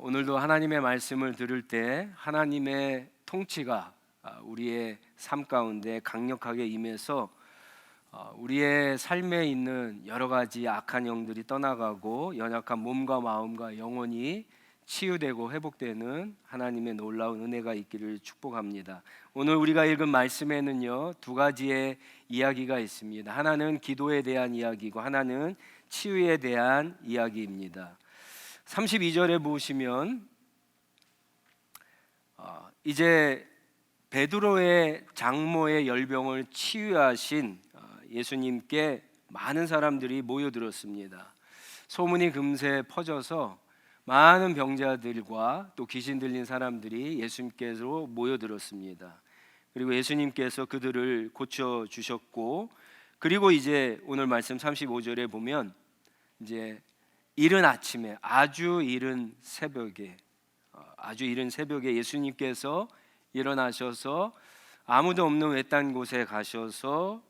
오늘도 하나님의 말씀을 들을 때 하나님의 통치가 우리의 삶 가운데 강력하게 임해서 우리의 삶에 있는 여러 가지 악한 영들이 떠나가고 연약한 몸과 마음과 영혼이 치유되고 회복되는 하나님의 놀라운 은혜가 있기를 축복합니다. 오늘 우리가 읽은 말씀에는요, 두 가지의 이야기가 있습니다. 하나는 기도에 대한 이야기고 하나는 치유에 대한 이야기입니다. 32절에 보시면 이제 베드로의 장모의 열병을 치유하신 예수님께 많은 사람들이 모여들었습니다. 소문이 금세 퍼져서 많은 병자들과 또 귀신 들린 사람들이 예수님께로 모여들었습니다. 그리고 예수님께서 그들을 고쳐주셨고, 그리고 이제 오늘 말씀 35절에 보면 이제 이른 아침에 아주 이른 새벽에 예수님께서 일어나셔서 아무도 없는 외딴 곳에 가셔서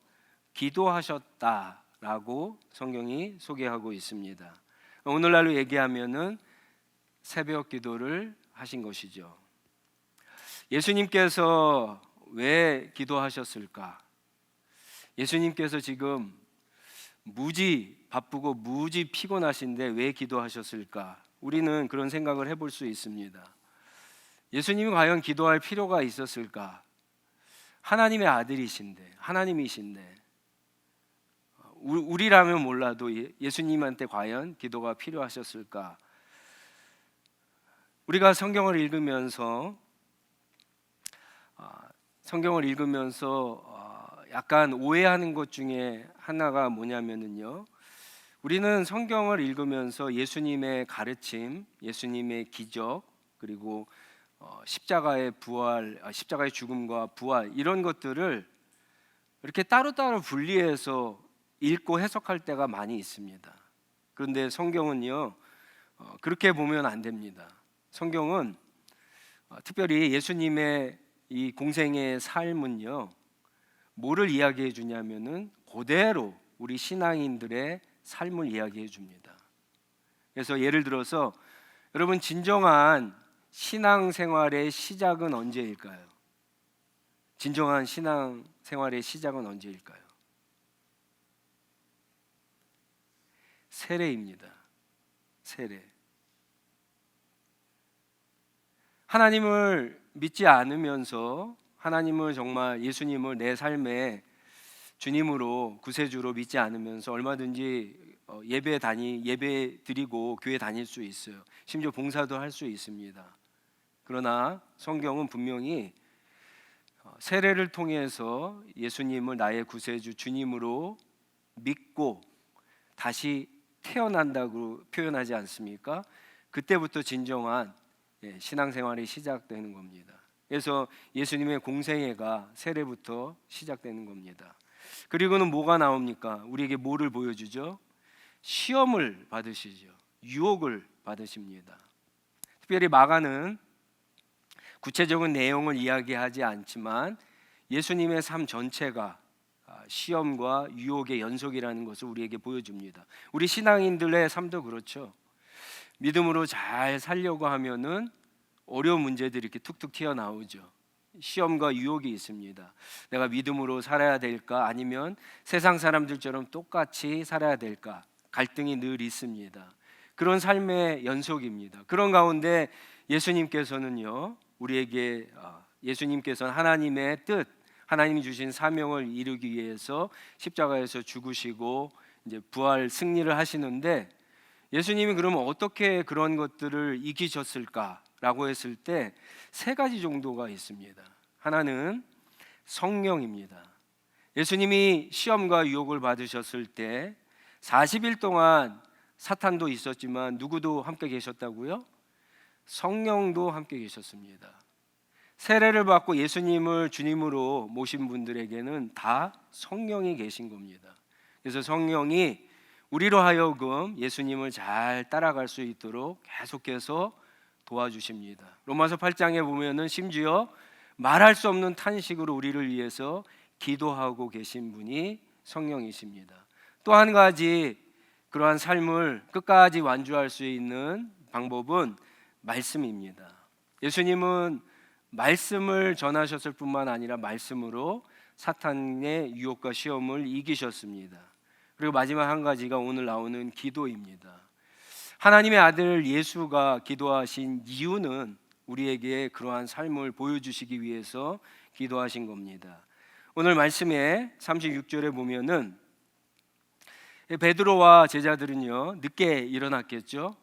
기도하셨다라고 성경이 소개하고 있습니다. 오늘날로 얘기하면은 새벽 기도를 하신 것이죠. 예수님께서 왜 기도하셨을까? 예수님께서 지금 무지 바쁘고 무지 피곤하신데 왜 기도하셨을까? 우리는 그런 생각을 해볼 수 있습니다. 예수님이 과연 기도할 필요가 있었을까? 하나님의 아들이신데, 하나님이신데 우리라면 몰라도 예수님한테 과연 기도가 필요하셨을까? 우리가 성경을 읽으면서 약간 오해하는 것 중에 하나가 뭐냐면요, 우리는 성경을 읽으면서 예수님의 가르침, 예수님의 기적, 그리고 십자가의 부활, 십자가의 죽음과 부활, 이런 것들을 이렇게 따로따로 분리해서 읽고 해석할 때가 많이 있습니다. 그런데 성경은요, 그렇게 보면 안 됩니다. 성경은 특별히 예수님의 이 공생의 삶은요, 뭐를 이야기해 주냐면은 그대로 우리 신앙인들의 삶을 이야기해 줍니다. 그래서 예를 들어서 여러분, 진정한 신앙생활의 시작은 언제일까요? 진정한 신앙생활의 시작은 언제일까요? 세례입니다. 세례. 하나님을 믿지 않으면서, 하나님을 정말 예수님을 내 삶의 주님으로, 구세주로 믿지 않으면서 얼마든지 예배 드리고 교회 다닐 수 있어요. 심지어 봉사도 할 수 있습니다. 그러나 성경은 분명히 세례를 통해서 예수님을 나의 구세주 주님으로 믿고 다시 태어난다고 표현하지 않습니까? 그때부터 진정한 신앙생활이 시작되는 겁니다. 그래서 예수님의 공생애가 세례부터 시작되는 겁니다. 그리고는 뭐가 나옵니까? 우리에게 뭐를 보여주죠? 시험을 받으시죠. 유혹을 받으십니다. 특별히 마가는 구체적인 내용을 이야기하지 않지만 예수님의 삶 전체가 시험과 유혹의 연속이라는 것을 우리에게 보여줍니다. 우리 신앙인들의 삶도 그렇죠. 믿음으로 잘 살려고 하면은 어려운 문제들이 이렇게 툭툭 튀어나오죠. 시험과 유혹이 있습니다. 내가 믿음으로 살아야 될까? 아니면 세상 사람들처럼 똑같이 살아야 될까? 갈등이 늘 있습니다. 그런 삶의 연속입니다. 그런 가운데 예수님께서는요, 우리에게 예수님께서는 하나님의 뜻, 하나님이 주신 사명을 이루기 위해서 십자가에서 죽으시고 이제 부활 승리를 하시는데, 예수님이 그러면 어떻게 그런 것들을 이기셨을까라고 했을 때 세 가지 정도가 있습니다. 하나는 성령입니다. 예수님이 시험과 유혹을 받으셨을 때 40일 동안 사탄도 있었지만 누구도 함께 계셨다고요? 성령도 함께 계셨습니다. 세례를 받고 예수님을 주님으로 모신 분들에게는 다 성령이 계신 겁니다. 그래서 성령이 우리로 하여금 예수님을 잘 따라갈 수 있도록 계속해서 도와주십니다. 로마서 8장에 보면은 심지어 말할 수 없는 탄식으로 우리를 위해서 기도하고 계신 분이 성령이십니다. 또 한 가지 그러한 삶을 끝까지 완주할 수 있는 방법은 말씀입니다. 예수님은 말씀을 전하셨을 뿐만 아니라 말씀으로 사탄의 유혹과 시험을 이기셨습니다. 그리고 마지막 한 가지가 오늘 나오는 기도입니다. 하나님의 아들 예수가 기도하신 이유는 우리에게 그러한 삶을 보여주시기 위해서 기도하신 겁니다. 오늘 말씀에 36절에 보면은 베드로와 제자들은요 늦게 일어났겠죠.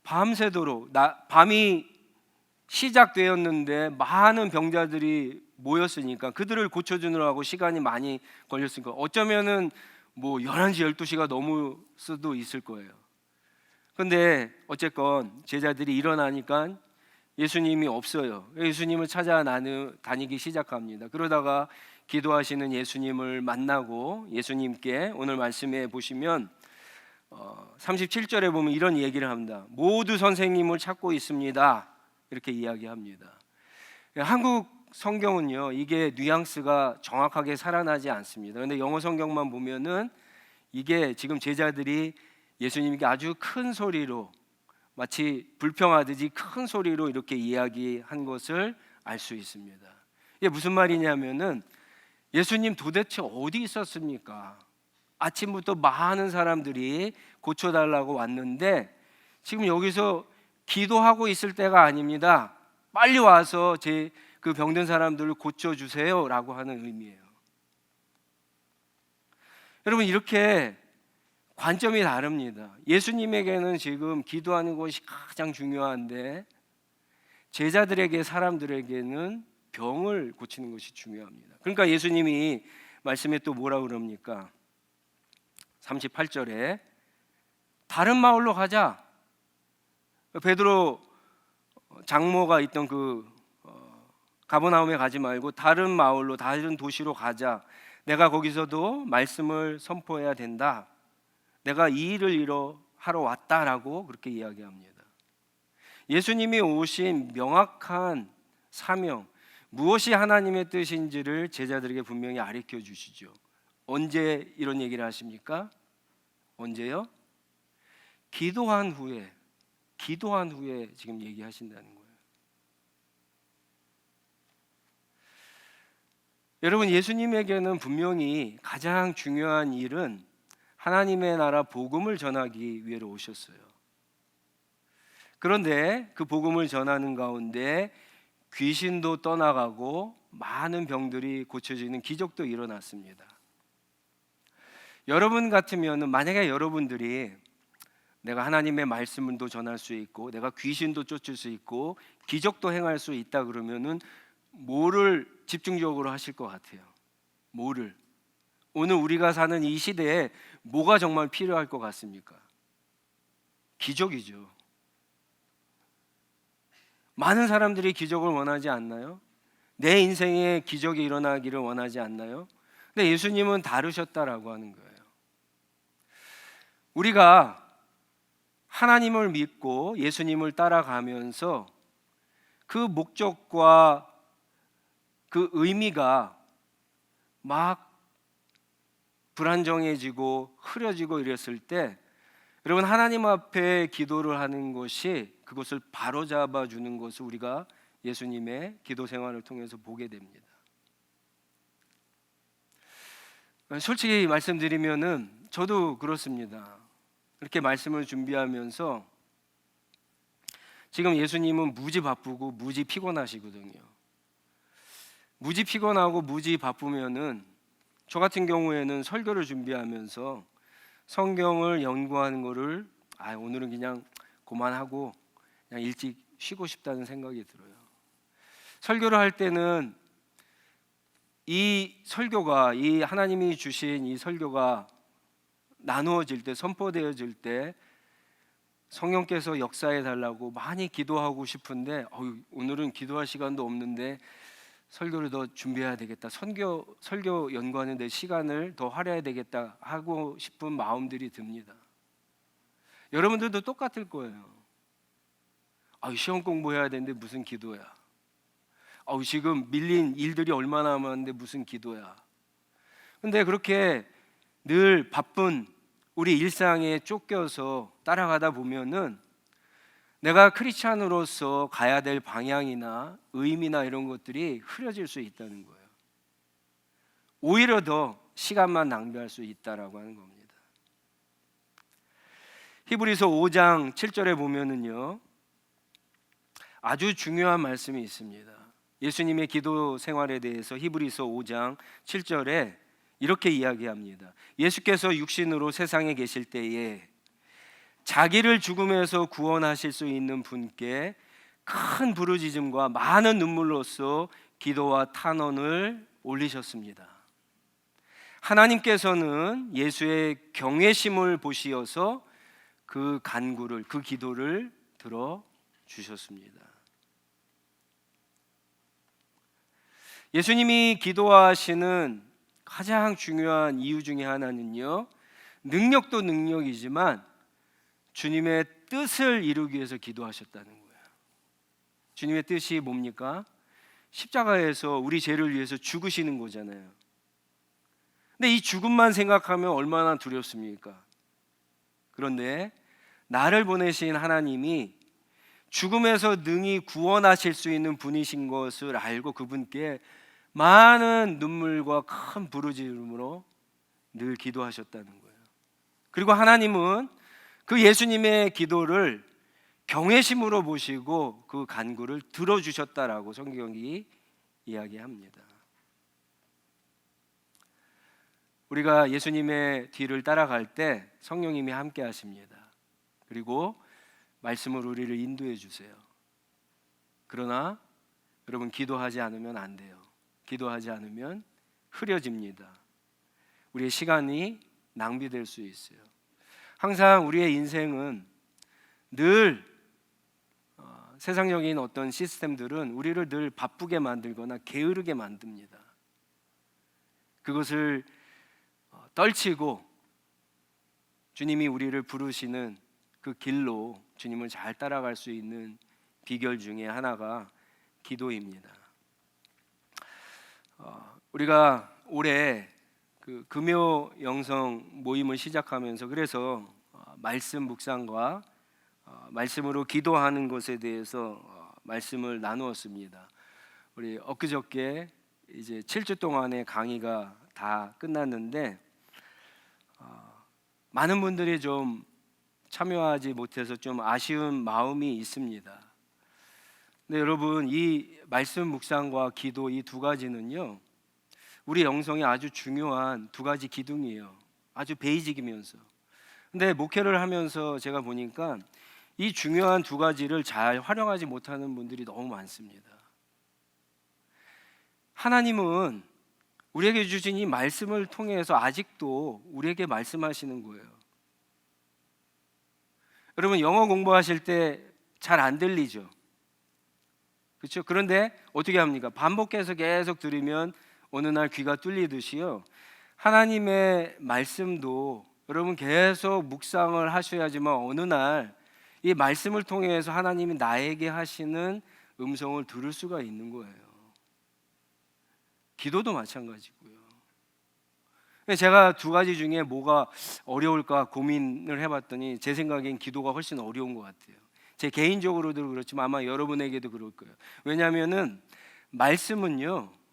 밤새도록 밤이 시작되었는데 많은 병자들이 모였으니까 그들을 고쳐주느라고 시간이 많이 걸렸으니까 어쩌면은 뭐 11시 12시가 넘을 수도 있을 거예요. 근데 어쨌건 제자들이 일어나니까 예수님이 없어요. 예수님을 찾아 다니기 시작합니다. 그러다가 기도하시는 예수님을 만나고 예수님께 오늘 말씀에 보시면 37절에 보면 이런 얘기를 합니다. 모두 선생님을 찾고 있습니다. 이렇게 이야기합니다. 한국 성경은요 이게 뉘앙스가 정확하게 살아나지 않습니다. 그런데 영어 성경만 보면은 이게 지금 제자들이 예수님께 아주 큰 소리로 마치 불평하듯이 큰 소리로 이렇게 이야기한 것을 알 수 있습니다. 이게 무슨 말이냐면은 예수님 도대체 어디 있었습니까? 아침부터 많은 사람들이 고쳐달라고 왔는데 지금 여기서 기도하고 있을 때가 아닙니다. 빨리 와서 제 그 병든 사람들을 고쳐주세요라고 하는 의미예요. 여러분 이렇게 관점이 다릅니다. 예수님에게는 지금 기도하는 것이 가장 중요한데 제자들에게 사람들에게는 병을 고치는 것이 중요합니다. 그러니까 예수님이 말씀에 또 뭐라 그럽니까? 38절에 다른 마을로 가자. 베드로 장모가 있던 그 가버나움에 가지 말고 다른 마을로 다른 도시로 가자. 내가 거기서도 말씀을 선포해야 된다. 내가 이 일을 하러 왔다라고 그렇게 이야기합니다. 예수님이 오신 명확한 사명, 무엇이 하나님의 뜻인지를 제자들에게 분명히 가르쳐 주시죠. 언제 이런 얘기를 하십니까? 언제요? 기도한 후에 지금 얘기하신다는 거예요. 여러분 예수님에게는 분명히 가장 중요한 일은 하나님의 나라 복음을 전하기 위해 오셨어요. 그런데 그 복음을 전하는 가운데 귀신도 떠나가고 많은 병들이 고쳐지는 기적도 일어났습니다. 여러분 같으면 만약에 여러분들이 내가 하나님의 말씀도 전할 수 있고 내가 귀신도 쫓을 수 있고 기적도 행할 수 있다 그러면은 뭐를 집중적으로 하실 것 같아요? 뭐를? 오늘 우리가 사는 이 시대에 뭐가 정말 필요할 것 같습니까? 기적이죠. 많은 사람들이 기적을 원하지 않나요? 내 인생에 기적이 일어나기를 원하지 않나요? 근데 예수님은 다르셨다라고 하는 거예요. 우리가 하나님을 믿고 예수님을 따라가면서 그 목적과 그 의미가 막 불안정해지고 흐려지고 이랬을 때 여러분 하나님 앞에 기도를 하는 것이 그것을 바로잡아 주는 것을 우리가 예수님의 기도 생활을 통해서 보게 됩니다. 솔직히 말씀드리면은 저도 그렇습니다. 이렇게 말씀을 준비하면서 지금 예수님은 무지 바쁘고 무지 피곤하시거든요. 무지 피곤하고 무지 바쁘면은 저 같은 경우에는 설교를 준비하면서 성경을 연구하는 거를 오늘은 그냥 그만하고 그냥 일찍 쉬고 싶다는 생각이 들어요. 설교를 할 때는 이 설교가 이 하나님이 주신 이 설교가 나누어질 때 선포되어질 때 성령께서 역사해 달라고 많이 기도하고 싶은데 오늘은 기도할 시간도 없는데 설교를 더 준비해야 되겠다. 설교 연구하는 데 시간을 더 할애해야 되겠다 하고 싶은 마음들이 듭니다. 여러분들도 똑같을 거예요. 시험 공부해야 되는데 무슨 기도야. 지금 밀린 일들이 얼마나 남았는데 무슨 기도야. 근데 그렇게 늘 바쁜 우리 일상에 쫓겨서 따라가다 보면은 내가 크리스찬으로서 가야 될 방향이나 의미나 이런 것들이 흐려질 수 있다는 거예요. 오히려 더 시간만 낭비할 수 있다라고 하는 겁니다. 히브리서 5장 7절에 보면은요, 아주 중요한 말씀이 있습니다. 예수님의 기도 생활에 대해서 히브리서 5장 7절에 이렇게 이야기합니다. 예수께서 육신으로 세상에 계실 때에 자기를 죽음에서 구원하실 수 있는 분께 큰 부르짖음과 많은 눈물로써 기도와 탄원을 올리셨습니다. 하나님께서는 예수의 경외심을 보시어서 그 간구를, 그 기도를 들어 주셨습니다. 예수님이 기도하시는 가장 중요한 이유 중에 하나는요, 능력도 능력이지만 주님의 뜻을 이루기 위해서 기도하셨다는 거예요. 주님의 뜻이 뭡니까? 십자가에서 우리 죄를 위해서 죽으시는 거잖아요. 근데 이 죽음만 생각하면 얼마나 두렵습니까? 그런데 나를 보내신 하나님이 죽음에서 능히 구원하실 수 있는 분이신 것을 알고 그분께 많은 눈물과 큰 부르짖음으로 늘 기도하셨다는 거예요. 그리고 하나님은 그 예수님의 기도를 경외심으로 보시고 그 간구를 들어주셨다라고 성경이 이야기합니다. 우리가 예수님의 뒤를 따라갈 때 성령님이 함께 하십니다. 그리고 말씀으로 우리를 인도해 주세요. 그러나 여러분, 기도하지 않으면 안 돼요. 기도하지 않으면 흐려집니다. 우리의 시간이 낭비될 수 있어요. 항상 우리의 인생은 늘 세상적인 어떤 시스템들은 우리를 늘 바쁘게 만들거나 게으르게 만듭니다. 그것을 떨치고 주님이 우리를 부르시는 그 길로 주님을 잘 따라갈 수 있는 비결 중에 하나가 기도입니다. 우리가 올해 그 금요 영성 모임을 시작하면서 그래서 말씀 묵상과 말씀으로 기도하는 것에 대해서 말씀을 나누었습니다. 우리 엊그저께 이제 7주 동안의 강의가 다 끝났는데 많은 분들이 좀 참여하지 못해서 좀 아쉬운 마음이 있습니다. 근데 여러분, 이 말씀 묵상과 기도 이 두 가지는요, 우리 영성에 아주 중요한 두 가지 기둥이에요. 아주 베이직이면서. 근데 목회를 하면서 제가 보니까 이 중요한 두 가지를 잘 활용하지 못하는 분들이 너무 많습니다. 하나님은 우리에게 주신 이 말씀을 통해서 아직도 우리에게 말씀하시는 거예요. 여러분, 영어 공부하실 때 잘 안 들리죠? 그렇죠? 그런데 어떻게 합니까? 반복해서 계속 들으면 어느 날 귀가 뚫리듯이요, 하나님의 말씀도 여러분 계속 묵상을 하셔야지만 어느 날 이 말씀을 통해서 하나님이 나에게 하시는 음성을 들을 수가 있는 거예요. 기도도 마찬가지고요. 제가 두 가지 중에 뭐가 어려울까 고민을 해봤더니 제 생각엔 기도가 훨씬 어려운 것 같아요. 제 개인적으로도 그렇지만 아마 여러분에게도 그럴 거예요. 왜냐하면은 말씀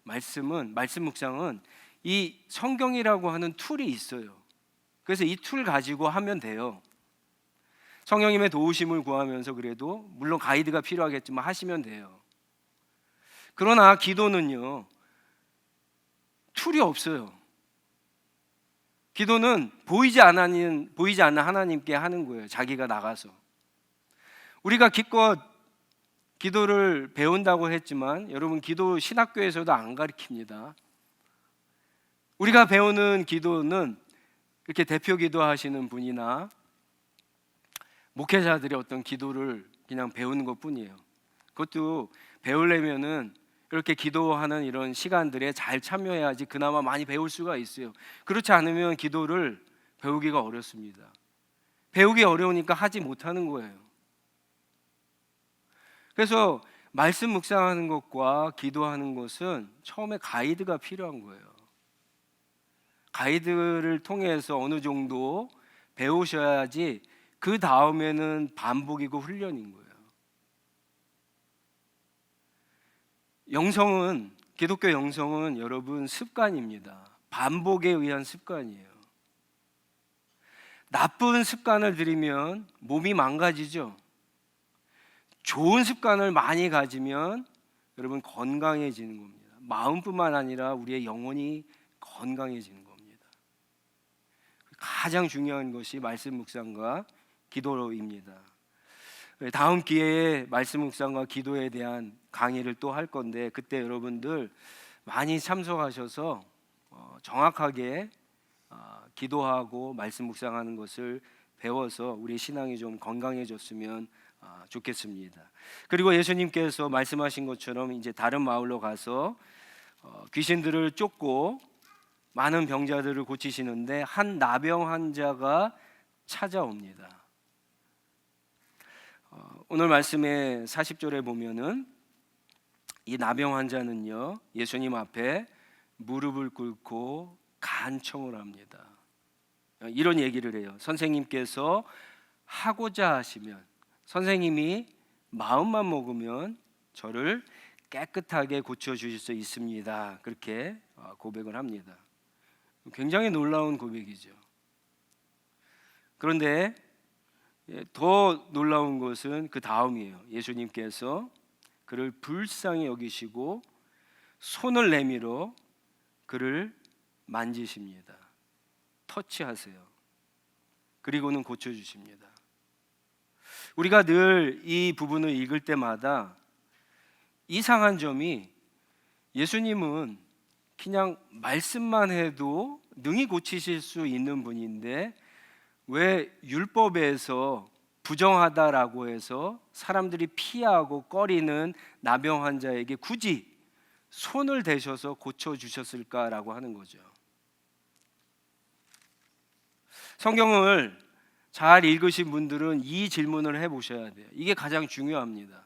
묵상은 이 성경이라고 하는 툴이 있어요. 그래서 이 툴 가지고 하면 돼요. 성령님의 도우심을 구하면서 그래도 물론 가이드가 필요하겠지만 하시면 돼요. 그러나 기도는요, 툴이 없어요. 기도는 보이지 않는 하나님께 하는 거예요. 자기가 나가서. 우리가 기껏 기도를 배운다고 했지만 여러분, 기도 신학교에서도 안 가르칩니다. 우리가 배우는 기도는 이렇게 대표 기도하시는 분이나 목회자들의 어떤 기도를 그냥 배우는 것뿐이에요. 그것도 배우려면은 이렇게 기도하는 이런 시간들에 잘 참여해야지 그나마 많이 배울 수가 있어요. 그렇지 않으면 기도를 배우기가 어렵습니다. 배우기 어려우니까 하지 못하는 거예요. 그래서 말씀 묵상하는 것과 기도하는 것은 처음에 가이드가 필요한 거예요. 가이드를 통해서 어느 정도 배우셔야지 그 다음에는 반복이고 훈련인 거예요. 기독교 영성은 여러분 습관입니다. 반복에 의한 습관이에요. 나쁜 습관을 들이면 몸이 망가지죠. 좋은 습관을 많이 가지면 여러분 건강해지는 겁니다. 마음뿐만 아니라 우리의 영혼이 건강해지는 겁니다. 가장 중요한 것이 말씀 묵상과 기도입니다. 다음 기회에 말씀 묵상과 기도에 대한 강의를 또 할 건데, 그때 여러분들 많이 참석하셔서 정확하게 기도하고 말씀 묵상하는 것을 배워서 우리 신앙이 좀 건강해졌으면 좋겠습니다. 그리고 예수님께서 말씀하신 것처럼 이제 다른 마을로 가서 귀신들을 쫓고 많은 병자들을 고치시는데 한 나병 환자가 찾아옵니다. 오늘 말씀의 40절에 보면은 이 나병 환자는요, 예수님 앞에 무릎을 꿇고 간청을 합니다. 이런 얘기를 해요. 선생님께서 하고자 하시면, 선생님이 마음만 먹으면 저를 깨끗하게 고쳐주실 수 있습니다. 그렇게 고백을 합니다. 굉장히 놀라운 고백이죠. 그런데 더 놀라운 것은 그 다음이에요. 예수님께서 그를 불쌍히 여기시고 손을 내밀어 그를 만지십니다. 터치하세요. 그리고는 고쳐주십니다. 우리가 늘 이 부분을 읽을 때마다 이상한 점이, 예수님은 그냥 말씀만 해도 능히 고치실 수 있는 분인데 왜 율법에서 부정하다라고 해서 사람들이 피하고 꺼리는 나병 환자에게 굳이 손을 대셔서 고쳐주셨을까라고 하는 거죠. 성경을 잘 읽으신 분들은 이 질문을 해보셔야 돼요. 이게 가장 중요합니다.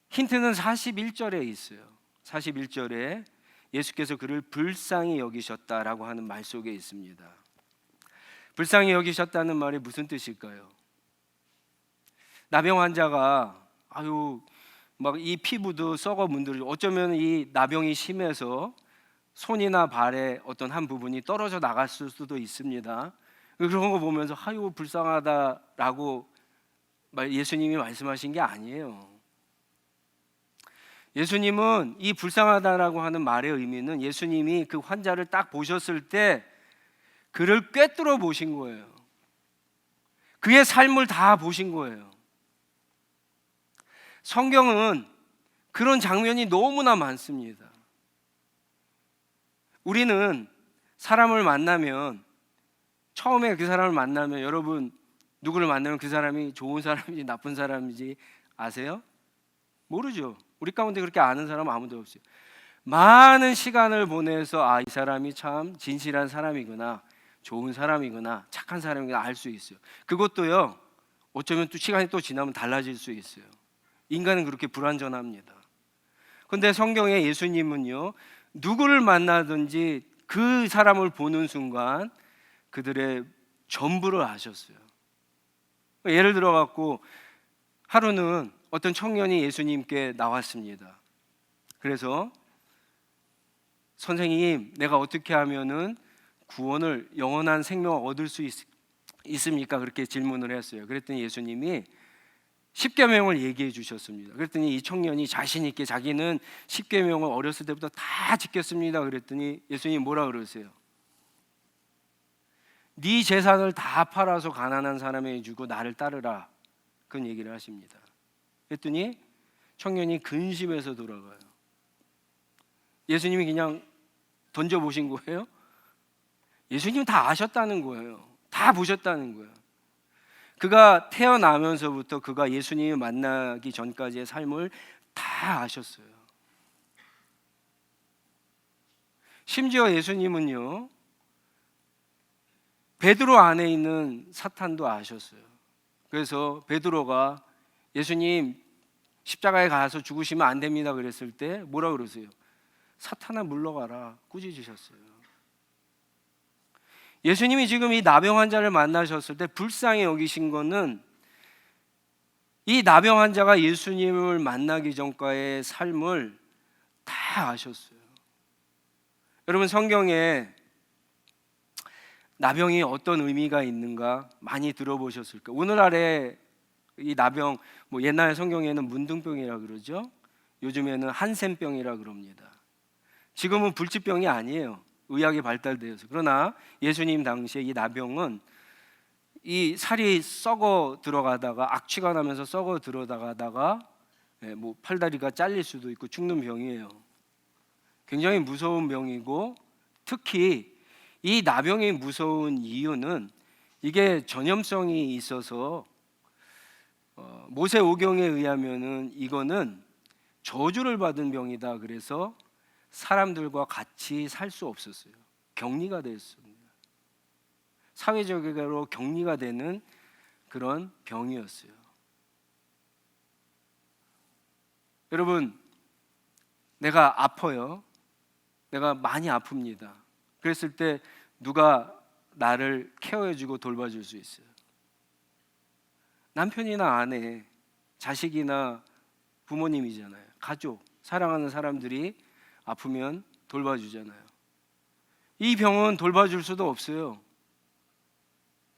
힌트는 41절에 있어요. 41절에 예수께서 그를 불쌍히 여기셨다라고 하는 말 속에 있습니다. 불쌍히 여기셨다는 말이 무슨 뜻일까요? 나병 환자가 막 이 피부도 썩어 문드러지고, 어쩌면 이 나병이 심해서 손이나 발에 어떤 한 부분이 떨어져 나갔을 수도 있습니다. 그런 거 보면서 불쌍하다라고 예수님이 말씀하신 게 아니에요. 예수님은 이 불쌍하다라고 하는 말의 의미는, 예수님이 그 환자를 딱 보셨을 때 그를 꿰뚫어 보신 거예요. 그의 삶을 다 보신 거예요. 성경은 그런 장면이 너무나 많습니다. 우리는 사람을 만나면, 처음에 그 사람을 만나면, 여러분 누구를 만나면 그 사람이 좋은 사람인지 나쁜 사람인지 아세요? 모르죠. 우리 가운데 그렇게 아는 사람 아무도 없어요. 많은 시간을 보내서 이 사람이 참 진실한 사람이구나, 좋은 사람이구나, 착한 사람이구나 알 수 있어요. 그것도요, 어쩌면 또 시간이 또 지나면 달라질 수 있어요. 인간은 그렇게 불완전합니다. 그런데 성경의 예수님은요, 누구를 만나든지 그 사람을 보는 순간 그들의 전부를 아셨어요. 예를 들어 갖고 하루는 어떤 청년이 예수님께 나왔습니다. 그래서 선생님, 내가 어떻게 하면은 구원을, 영원한 생명을 얻을 수 있습니까? 그렇게 질문을 했어요. 그랬더니 예수님이 10계명을 얘기해 주셨습니다. 그랬더니 이 청년이 자신 있게 자기는 10계명을 어렸을 때부터 다 지켰습니다. 그랬더니 예수님이 뭐라 그러세요? 네 재산을 다 팔아서 가난한 사람에게 주고 나를 따르라, 그런 얘기를 하십니다. 그랬더니 청년이 근심해서 돌아가요. 예수님이 그냥 던져보신 거예요? 예수님은 다 아셨다는 거예요. 다 보셨다는 거예요. 그가 태어나면서부터 그가 예수님을 만나기 전까지의 삶을 다 아셨어요. 심지어 예수님은요, 베드로 안에 있는 사탄도 아셨어요. 그래서 베드로가 예수님 십자가에 가서 죽으시면 안 됩니다 그랬을 때 뭐라 그러세요? 사탄아 물러가라, 꾸짖으셨어요. 예수님이 지금 이 나병 환자를 만나셨을 때 불쌍히 여기신 거는 이 나병 환자가 예수님을 만나기 전까의 삶을 다 아셨어요. 여러분, 성경에 나병이 어떤 의미가 있는가 많이 들어보셨을 거예요. 오늘날에 이 나병, 옛날 성경에는 문둥병이라 그러죠. 요즘에는 한센병이라 그럽니다. 지금은 불치병이 아니에요. 의학이 발달되어서. 그러나 예수님 당시에 이 나병은 이 살이 썩어 들어가다가 악취가 나면서 썩어 들어가다가 팔다리가 잘릴 수도 있고 죽는 병이에요. 굉장히 무서운 병이고, 특히 이 나병이 무서운 이유는 이게 전염성이 있어서 모세 오경에 의하면은 이거는 저주를 받은 병이다. 그래서 사람들과 같이 살 수 없었어요. 격리가 됐습니다. 사회적으로 격리가 되는 그런 병이었어요. 여러분, 내가 아파요. 내가 많이 아픕니다. 그랬을 때 누가 나를 케어해주고 돌봐줄 수 있어요? 남편이나 아내, 자식이나 부모님이잖아요. 가족, 사랑하는 사람들이 아프면 돌봐주잖아요. 이 병은 돌봐줄 수도 없어요.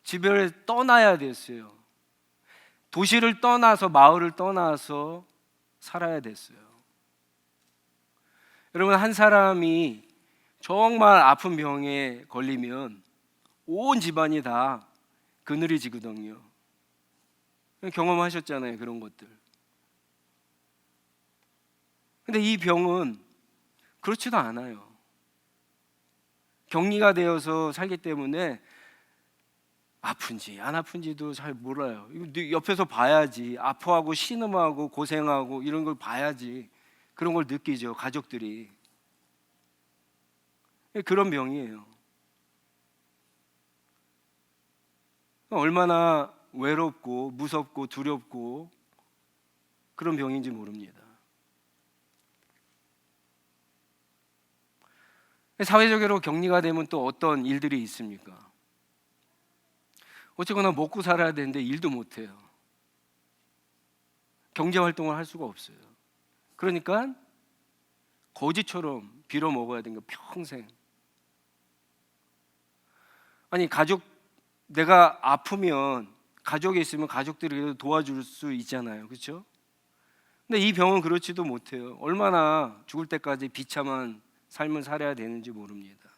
집을 떠나야 됐어요. 도시를 떠나서, 마을을 떠나서 살아야 됐어요. 여러분, 한 사람이 정말 아픈 병에 걸리면 온 집안이 다 그늘이 지거든요. 경험하셨잖아요, 그런 것들. 근데 이 병은 그렇지도 않아요. 격리가 되어서 살기 때문에 아픈지 안 아픈지도 잘 몰라요. 옆에서 봐야지. 아파하고 신음하고 고생하고 이런 걸 봐야지 그런 걸 느끼죠, 가족들이. 그런 병이에요. 얼마나 외롭고 무섭고 두렵고 그런 병인지 모릅니다. 사회적으로 격리가 되면 또 어떤 일들이 있습니까? 어쨌거나 먹고 살아야 되는데 일도 못해요. 경제활동을 할 수가 없어요. 그러니까 거지처럼 빌어 먹어야 되는 거, 평생. 아니, 내가 아프면 가족이 있으면 가족들이 도와줄 수 있잖아요, 그렇죠? 근데 이 병은 그렇지도 못해요. 얼마나 죽을 때까지 비참한 삶을 살아야 되는지 모릅니다.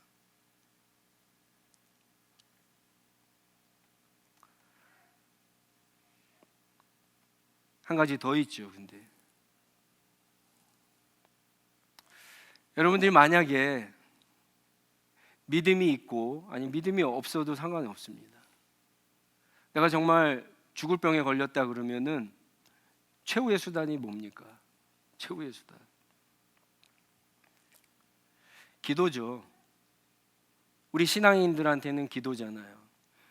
한 가지 더 있죠. 근데 여러분들이 만약에 믿음이 있고 아니 믿음이 없어도 상관이 없습니다. 내가 정말 죽을 병에 걸렸다 그러면은 최후의 수단이 뭡니까? 최후의 수단, 기도죠. 우리 신앙인들한테는 기도잖아요.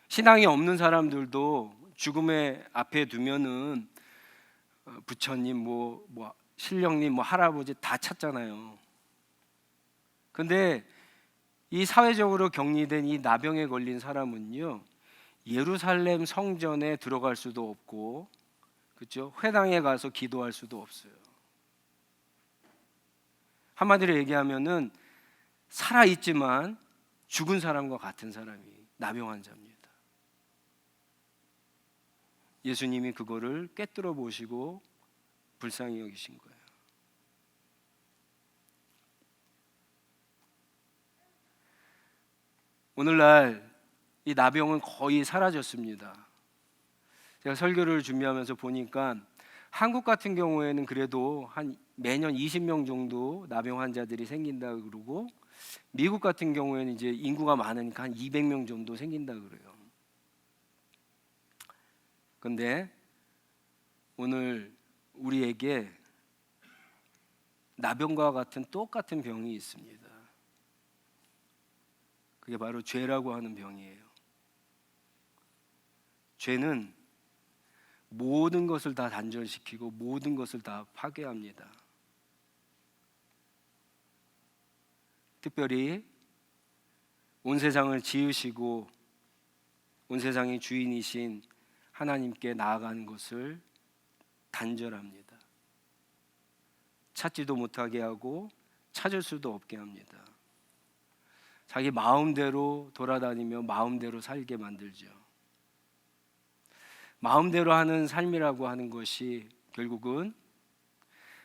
신앙이 없는 사람들도 죽음의 앞에 두면은 부처님, 신령님, 할아버지 다 찾잖아요. 근데 이 사회적으로 격리된 이 나병에 걸린 사람은요, 예루살렘 성전에 들어갈 수도 없고, 그렇죠? 회당에 가서 기도할 수도 없어요. 한마디로 얘기하면은 살아 있지만 죽은 사람과 같은 사람이 나병 환자입니다. 예수님이 그거를 꿰뚫어 보시고 불쌍히 여기신 거예요. 오늘날 이 나병은 거의 사라졌습니다. 제가 설교를 준비하면서 보니까 한국 같은 경우에는 그래도 한 매년 20명 정도 나병 환자들이 생긴다 그러고, 미국 같은 경우에는 이제 인구가 많으니까 한 200명 정도 생긴다 그래요. 근데 오늘 우리에게 나병과 같은 똑같은 병이 있습니다. 그게 바로 죄라고 하는 병이에요. 죄는 모든 것을 다 단절시키고 모든 것을 다 파괴합니다. 특별히 온 세상을 지으시고 온 세상의 주인이신 하나님께 나아가는 것을 단절합니다. 찾지도 못하게 하고 찾을 수도 없게 합니다. 자기 마음대로 돌아다니며 마음대로 살게 만들죠. 마음대로 하는 삶이라고 하는 것이 결국은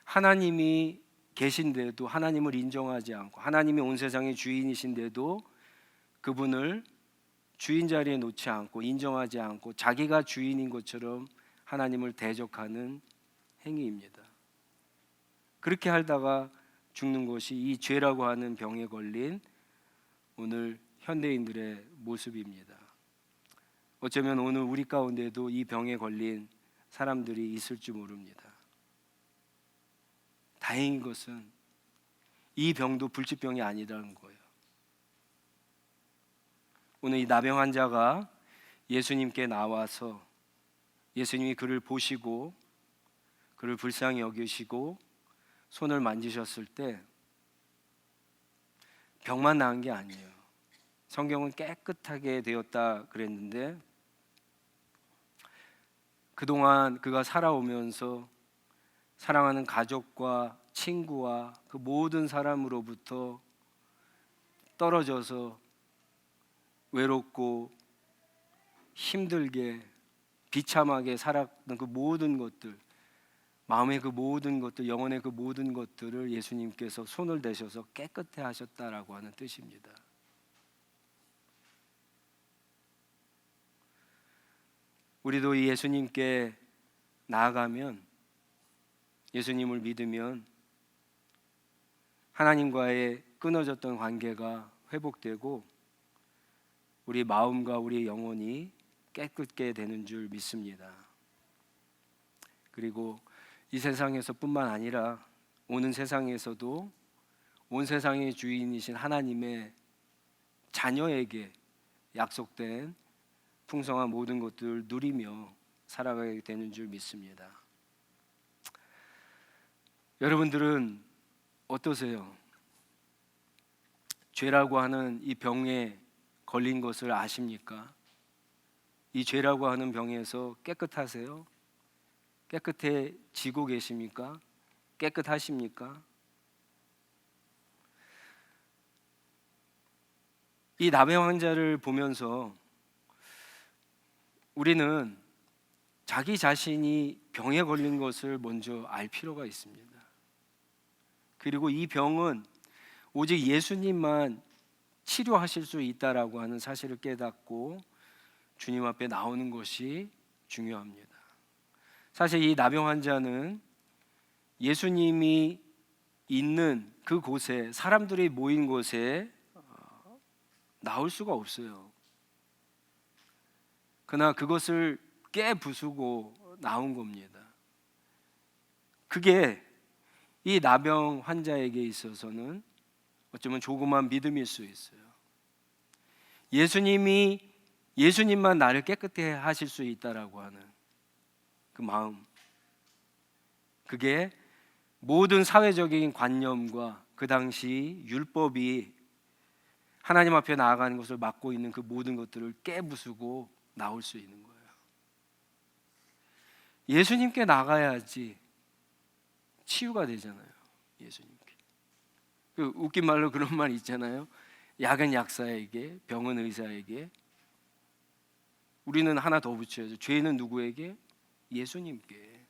하나님이 계신데도 하나님을 인정하지 않고, 하나님이 온 세상의 주인이신데도 그분을 주인 자리에 놓지 않고 인정하지 않고 자기가 주인인 것처럼 하나님을 대적하는 행위입니다. 그렇게 하다가 죽는 것이 이 죄라고 하는 병에 걸린 오늘 현대인들의 모습입니다. 어쩌면 오늘 우리 가운데도 이 병에 걸린 사람들이 있을지 모릅니다. 다행인 것은 이 병도 불치병이 아니라는 거예요. 오늘 이 나병 환자가 예수님께 나와서 예수님이 그를 보시고 그를 불쌍히 여기시고 손을 만지셨을 때 병만 나은 게 아니에요. 성경은 깨끗하게 되었다 그랬는데 그동안 그가 살아오면서 사랑하는 가족과 친구와 그 모든 사람으로부터 떨어져서 외롭고 힘들게 비참하게 살았던 그 모든 것들, 마음의 그 모든 것들, 영혼의 그 모든 것들을 예수님께서 손을 대셔서 깨끗해 하셨다라고 하는 뜻입니다. 우리도 이 예수님께 나아가면, 예수님을 믿으면 하나님과의 끊어졌던 관계가 회복되고 우리 마음과 우리 영혼이 깨끗게 되는 줄 믿습니다. 그리고 이 세상에서뿐만 아니라 오는 세상에서도 온 세상의 주인이신 하나님의 자녀에게 약속된 풍성한 모든 것들을 누리며 살아가게 되는 줄 믿습니다. 여러분들은 어떠세요? 죄라고 하는 이 병에 걸린 것을 아십니까? 이 죄라고 하는 병에서 깨끗하세요? 깨끗해지고 계십니까? 깨끗하십니까? 이 나병 환자를 보면서 우리는 자기 자신이 병에 걸린 것을 먼저 알 필요가 있습니다. 그리고 이 병은 오직 예수님만 치료하실 수 있다라고 하는 사실을 깨닫고 주님 앞에 나오는 것이 중요합니다. 사실 이 나병 환자는 예수님이 있는 그 곳에, 사람들이 모인 곳에 나올 수가 없어요. 그러나 그것을 깨부수고 나온 겁니다. 그게 이 나병 환자에게 있어서는 어쩌면 조그만 믿음일 수 있어요. 예수님만 나를 깨끗해 하실 수 있다라고 하는 그 마음, 그게 모든 사회적인 관념과 그 당시 율법이 하나님 앞에 나아가는 것을 막고 있는 그 모든 것들을 깨부수고 나올 수 있는 거예요. 예수님께 나가야지 치유가 되잖아요. 예수님께. 그 웃긴 말로 그런 말 있잖아요. 약은 약사에게, 병은 의사에게. 우리는 하나 더 붙여야죠. 죄는 누구에게? 예수님께.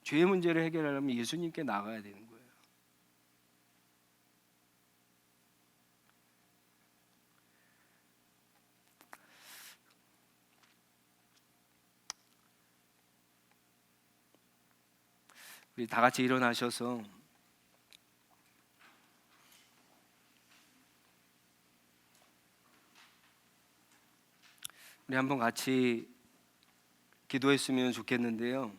죄의 문제를 해결하려면 예수님께 나가야 되는 거예요. 우리 다 같이 일어나셔서 우리 한번 같이 기도했으면 좋겠는데요.